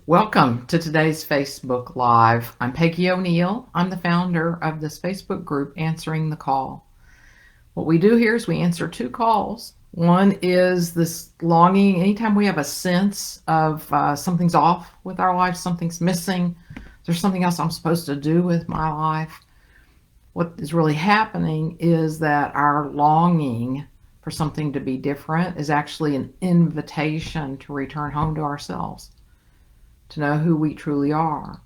Welcome to today's Facebook Live. I'm Peggy O'Neill. I'm the founder of this Facebook group, Answering the Call. What we do here is we answer two calls. One is this longing. Anytime we have a sense of something's off with our life, something's missing, there's something else I'm supposed to do with my life. What is really happening is that our longing for something to be different is actually an invitation to return home to ourselves, to know who we truly are,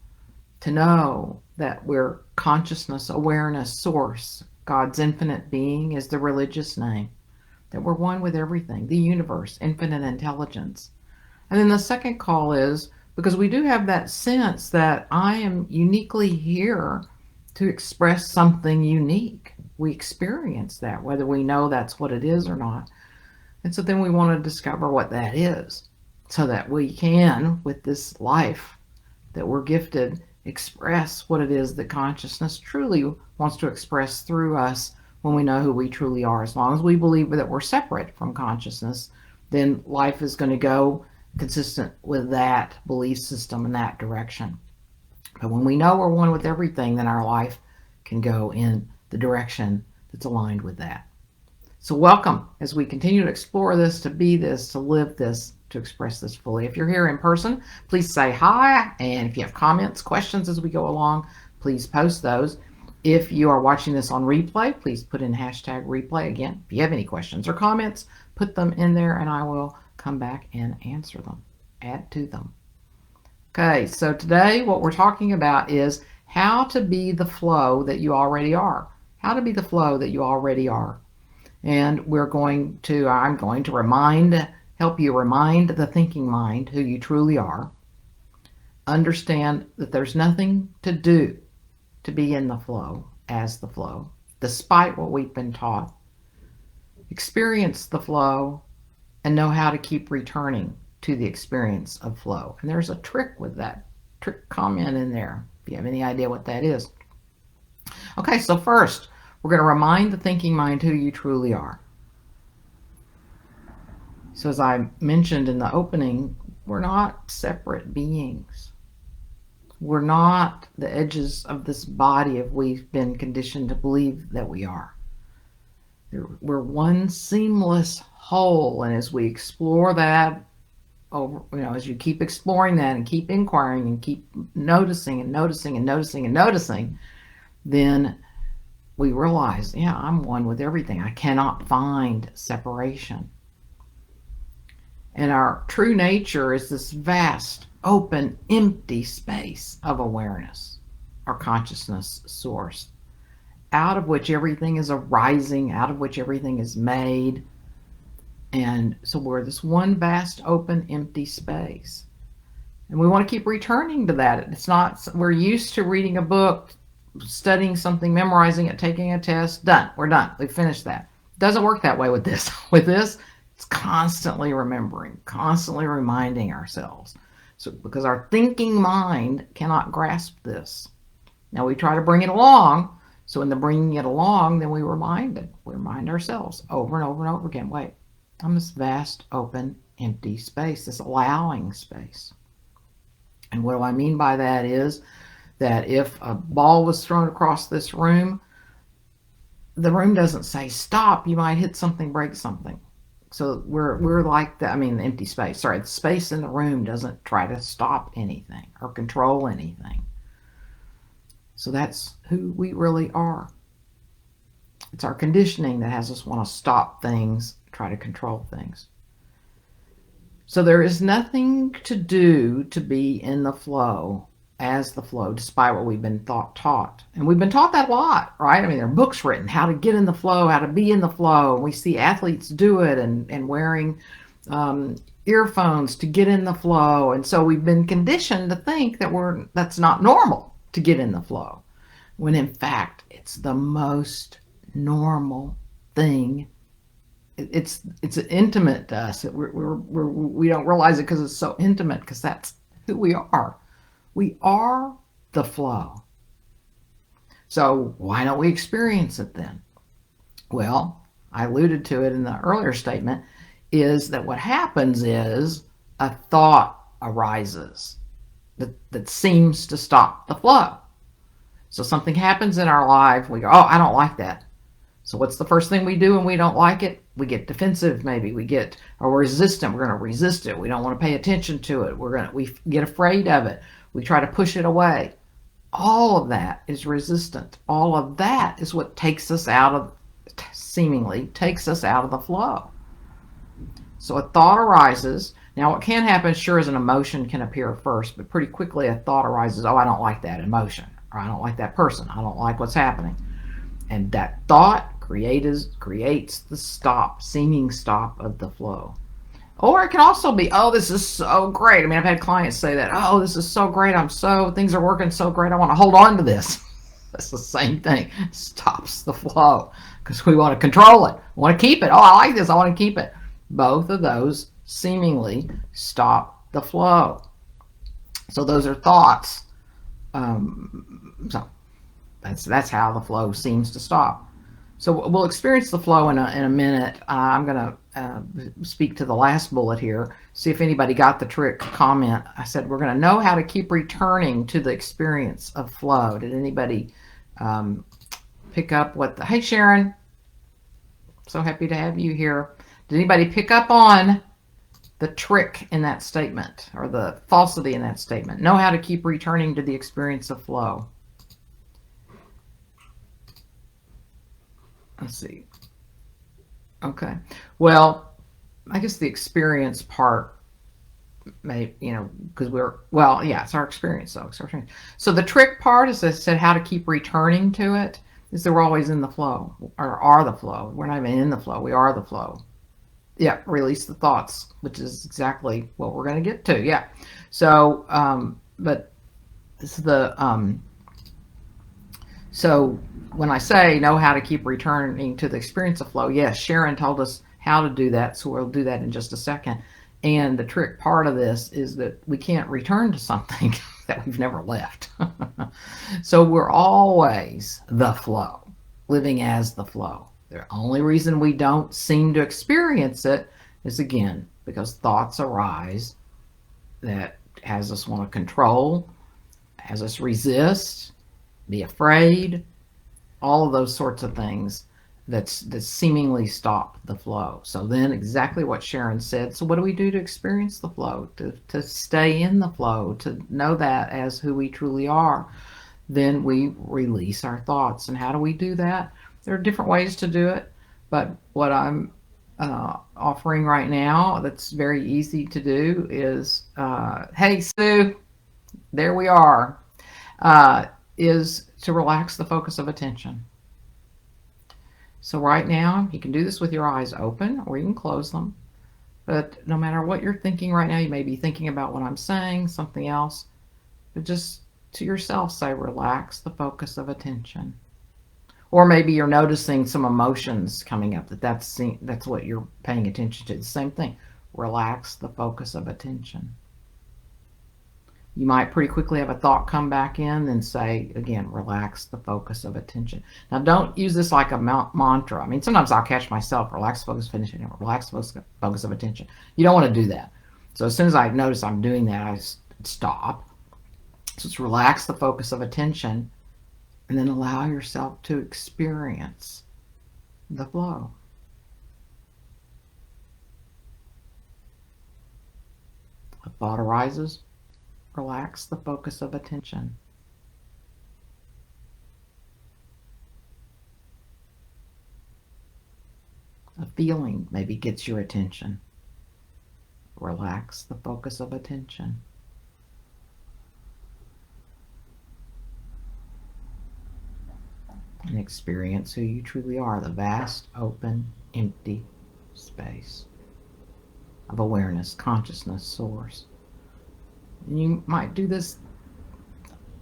to know that we're consciousness, awareness, source. God's infinite being is the religious name, that we're one with everything, the universe, infinite intelligence. And then the second call is because we do have that sense that I am uniquely here to express something unique. We experience that, whether we know that's what it is or not. And so then we want to discover what that is, so that we can, with this life that we're gifted, express what it is that consciousness truly wants to express through us when we know who we truly are. As long as we believe that we're separate from consciousness, then life is going to go consistent with that belief system in that direction. But when we know we're one with everything, then our life can go in the direction that's aligned with that. So welcome as we continue to explore this, to be this, to live this, to express this fully. If you're here in person, please say hi. And if you have comments, questions as we go along, please post those. If you are watching this on replay, please put in hashtag replay. Again, if you have any questions or comments, put them in there and I will come back and answer them, add to them. Okay, so today what we're talking about is how to be the flow that you already are. How to be the flow that you already are. And I'm going to help you remind the thinking mind who you truly are. Understand that there's nothing to do to be in the flow, as the flow, despite what we've been taught. Experience the flow and know how to keep returning to the experience of flow. And there's a trick with that. Trick comment in there if you have any idea what that is. Okay, so first, we're going to remind the thinking mind who you truly are. So as I mentioned in the opening, we're not separate beings. We're not the edges of this body if we've been conditioned to believe that we are. We're one seamless whole, and as we explore that, as you keep exploring that and keep inquiring and keep noticing and noticing and noticing and noticing, then we realize, I'm one with everything. I cannot find separation. And our true nature is this vast, open, empty space of awareness, our consciousness source, out of which everything is arising, out of which everything is made. And so we're this one vast, open, empty space. And we want to keep returning to that. We're used to reading a book, studying something, memorizing it, taking a test, done. We're done. We've finished that. It doesn't work that way with this. With this, it's constantly remembering, constantly reminding ourselves. So because our thinking mind cannot grasp this. Now we try to bring it along. So in the bringing it along, then we remind ourselves over and over and over again. Wait, I'm this vast, open, empty space, this allowing space. And what do I mean by that is that if a ball was thrown across this room, the room doesn't say stop. You might hit something, break something. So we're like that. The empty space. Sorry, the space in the room doesn't try to stop anything or control anything. So that's who we really are. It's our conditioning that has us want to stop things, try to control things. So there is nothing to do to be in the flow, as the flow, despite what we've been taught. And we've been taught that a lot, right? There are books written, how to get in the flow, how to be in the flow. We see athletes do it and wearing earphones to get in the flow. And so we've been conditioned to think that that's not normal to get in the flow, when in fact, it's the most normal thing. It's intimate to us. We don't realize it because it's so intimate, because that's who we are. We are the flow. So why don't we experience it then? Well, I alluded to it in the earlier statement, is that what happens is a thought arises. that seems to stop the flow. So something happens in our life, we go, oh, I don't like that. So what's the first thing we do when we don't like it? We get defensive, maybe. Or we're resistant. We're going to resist it. We don't want to pay attention to it. We get afraid of it. We try to push it away. All of that is resistant. All of that is what seemingly takes us out of the flow. So a thought arises. Now what can happen, sure, is an emotion can appear first, but pretty quickly a thought arises, oh, I don't like that emotion, or I don't like that person, I don't like what's happening. And that thought creates the seeming stop of the flow. Or it can also be, oh, this is so great. I mean, I've had clients say that, oh, this is so great. Things are working so great. I want to hold on to this. That's the same thing. It stops the flow because we want to control it. We want to keep it. Oh, I like this. I want to keep it. Both of those seemingly stop the flow. So those are thoughts. So that's how the flow seems to stop. So we'll experience the flow in a minute. I'm going to speak to the last bullet here, see if anybody got the trick comment. I said we're going to know how to keep returning to the experience of flow. Did anybody pick up hey Sharon, so happy to have you here. Did anybody pick up on the trick in that statement or the falsity in that statement? Know how to keep returning to the experience of flow. Let's see. Okay. Well, I guess the experience part may, because it's our experience. So the trick part is, I said, how to keep returning to it, is that we're always in the flow, or are the flow. We're not even in the flow. We are the flow. Yeah. Release the thoughts, which is exactly what we're going to get to. Yeah. So, but this is so when I say know how to keep returning to the experience of flow, yes, Sharon told us how to do that, so we'll do that in just a second. And the trick part of this is that we can't return to something that we've never left. So we're always the flow, living as the flow. The only reason we don't seem to experience it is, again, because thoughts arise that has us want to control, has us resist, be afraid, all of those sorts of things that seemingly stop the flow. So then exactly what Sharon said. So what do we do to experience the flow, to stay in the flow, to know that as who we truly are? Then we release our thoughts. And how do we do that? There are different ways to do it, but what I'm offering right now that's very easy to do is, hey Sue, there we are, is to relax the focus of attention. So right now, you can do this with your eyes open, or you can close them. But no matter what you're thinking right now, you may be thinking about what I'm saying, something else, but just to yourself say, relax the focus of attention. Or maybe you're noticing some emotions coming up, that's what you're paying attention to. The same thing. Relax the focus of attention. You might pretty quickly have a thought come back in and say, again, relax the focus of attention. Now, don't use this like a mantra. I mean, sometimes I'll catch myself, relax the focus of attention, relax the focus of attention. You don't want to do that. So as soon as I notice I'm doing that, I stop. So it's relax the focus of attention, and then allow yourself to experience the flow. A thought arises, relax the focus of attention. A feeling maybe gets your attention. Relax the focus of attention. And experience who you truly are, the vast, open, empty space of awareness, consciousness, source. And you might do this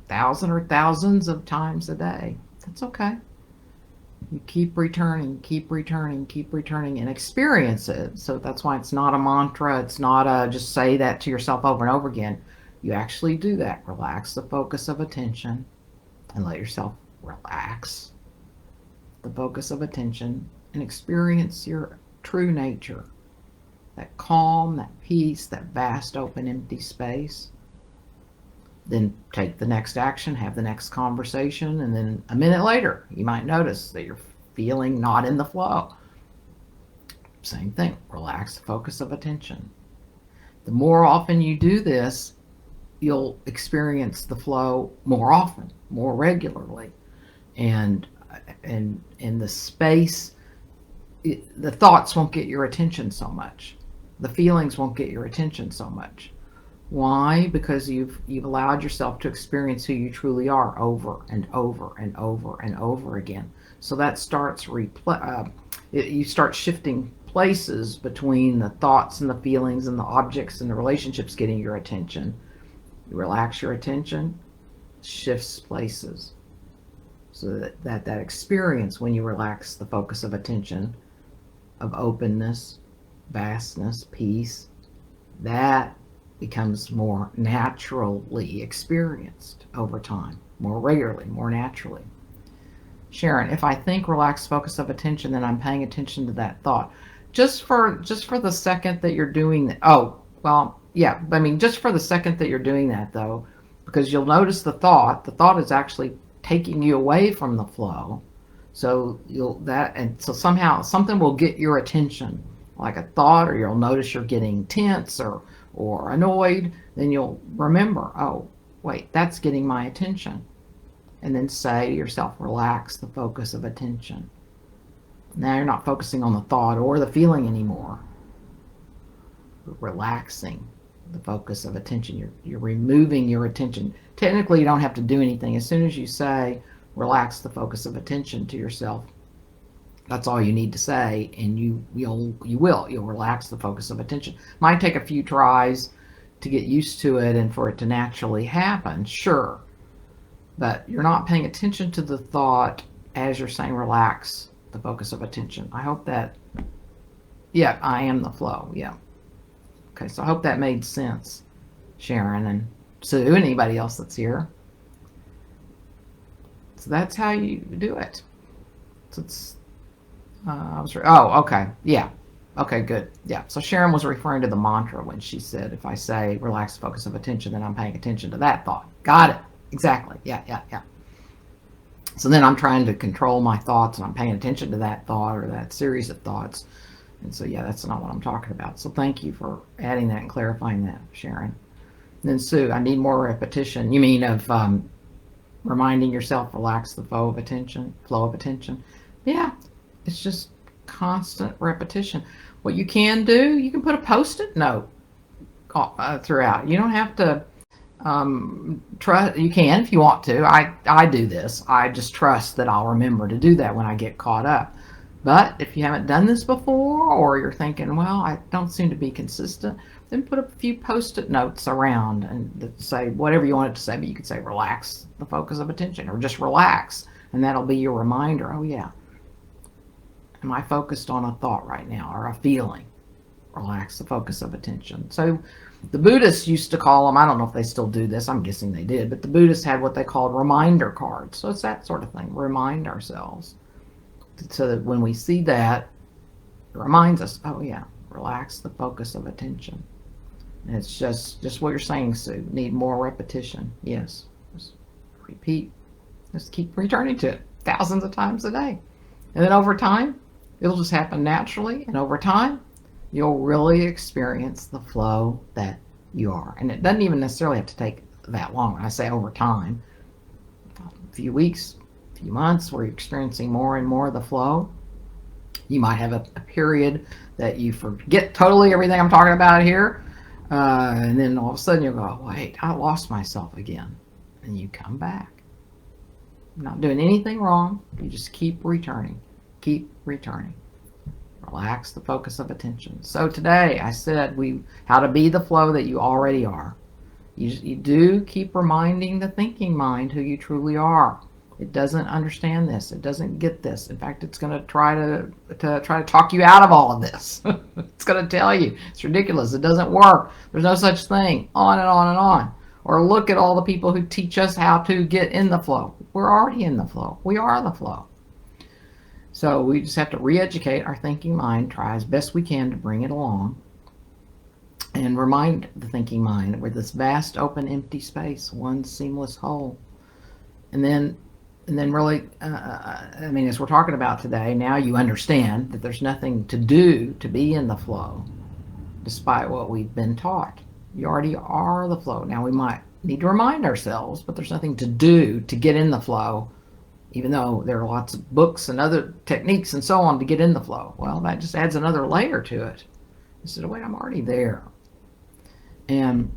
1,000 or thousands of times a day. That's okay. You keep returning, and experience it. So that's why it's not a mantra. It's not a just say that to yourself over and over again. You actually do that. Relax the focus of attention and let yourself relax the focus of attention and experience your true nature. That calm, that peace, that vast, open, empty space. Then take the next action, have the next conversation, and then a minute later, you might notice that you're feeling not in the flow. Same thing, relax the focus of attention. The more often you do this, you'll experience the flow more often, more regularly. And in the space, the thoughts won't get your attention so much. The feelings won't get your attention so much. Why? Because you've allowed yourself to experience who you truly are over and over and over and over again. So that starts you start shifting places between the thoughts and the feelings and the objects and the relationships getting your attention. You relax your attention, shifts places. So that experience when you relax the focus of attention, of openness, vastness, peace, that becomes more naturally experienced over time, more regularly, more naturally. Sharon, if I think relaxed focus of attention, then I'm paying attention to that thought. Just for the second that you're doing that. Oh, well, yeah. I mean, just for the second that you're doing that, though, because you'll notice the thought. The thought is actually taking you away from the flow. So so somehow something will get your attention, like a thought, or you'll notice you're getting tense or annoyed. Then you'll remember, oh, wait, that's getting my attention. And then say to yourself, relax the focus of attention. Now you're not focusing on the thought or the feeling anymore. You're relaxing the focus of attention. You're removing your attention. Technically, you don't have to do anything. As soon as you say, relax the focus of attention to yourself, that's all you need to say, and you'll relax the focus of attention. Might take a few tries to get used to it and for it to naturally happen, sure. But you're not paying attention to the thought as you're saying relax the focus of attention. I hope that, yeah, I am the flow, yeah. Okay, so I hope that made sense, Sharon and Sue, anybody else that's here. So that's how you do it. So it's, okay, yeah. Okay, good. Yeah, so Sharon was referring to the mantra when she said, if I say relax the focus of attention, then I'm paying attention to that thought. Got it. Exactly. Yeah. So then I'm trying to control my thoughts and I'm paying attention to that thought or that series of thoughts. And so, yeah, that's not what I'm talking about. So thank you for adding that and clarifying that, Sharon. And then Sue, I need more repetition. You mean of reminding yourself, relax the flow of attention? Yeah, it's just constant repetition. What you can do, you can put a Post-it note throughout. You don't have to trust. You can if you want to. I do this. I just trust that I'll remember to do that when I get caught up. But if you haven't done this before, or you're thinking, well, I don't seem to be consistent, then put a few Post-it notes around and say whatever you want it to say. But you could say relax the focus of attention, or just relax, and that'll be your reminder. Oh yeah, am I focused on a thought right now or a feeling? Relax the focus of attention. So the Buddhists used to call them, I don't know if they still do this, I'm guessing they did, but the Buddhists had what they called reminder cards. So it's that sort of thing, remind ourselves. So that when we see that, it reminds us, oh yeah, relax the focus of attention. And it's just what you're saying, Sue. Need more repetition. Yes. Just repeat. Just keep returning to it thousands of times a day. And then over time, it'll just happen naturally. And over time, you'll really experience the flow that you are. And it doesn't even necessarily have to take that long. When I say over time, a few weeks, a few months, where you're experiencing more and more of the flow. You might have a period that you forget totally everything I'm talking about here. And then all of a sudden you'll go, wait, I lost myself again. And you come back. You're not doing anything wrong. You just keep returning. Keep returning. Relax the focus of attention. So today I said how to be the flow that you already are. You do keep reminding the thinking mind who you truly are. It doesn't understand this. It doesn't get this. In fact, it's going to try to talk you out of all of this. It's going to tell you it's ridiculous. It doesn't work. There's no such thing. On and on and on. Or look at all the people who teach us how to get in the flow. We're already in the flow. We are the flow. So we just have to re-educate our thinking mind, try as best we can to bring it along. and remind the thinking mind that we're this vast, open, empty space, one seamless whole. And then really, I mean, as we're talking about today, now you understand that there's nothing to do to be in the flow, despite what we've been taught. You already are the flow. Now we might need to remind ourselves, but there's nothing to do to get in the flow, even though there are lots of books and other techniques and so on to get in the flow. Well, that just adds another layer to it. Instead of, wait, I'm already there. And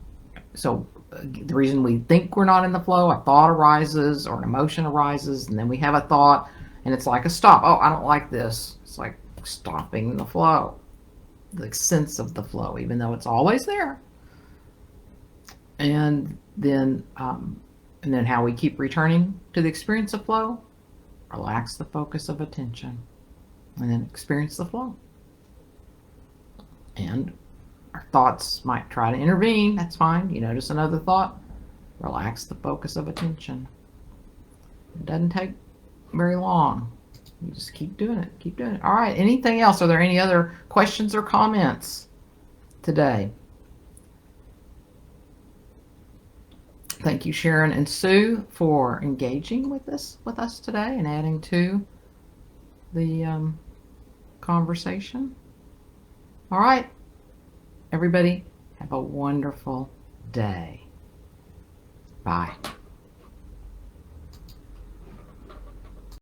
so the reason we think we're not in the flow, a thought arises or an emotion arises, and then we have a thought, and it's like a stop. Oh, I don't like this. It's like stopping the flow, the sense of the flow, even though it's always there. And then how we keep returning to the experience of flow, relax the focus of attention, and then experience the flow. And our thoughts might try to intervene. That's fine. You notice another thought, relax the focus of attention. It doesn't take very long. You just keep doing it. Keep doing it. All right. Anything else? Are there any other questions or comments today? Thank you, Sharon and Sue, for engaging with us today and adding to the conversation. All right, everybody, have a wonderful day. Bye.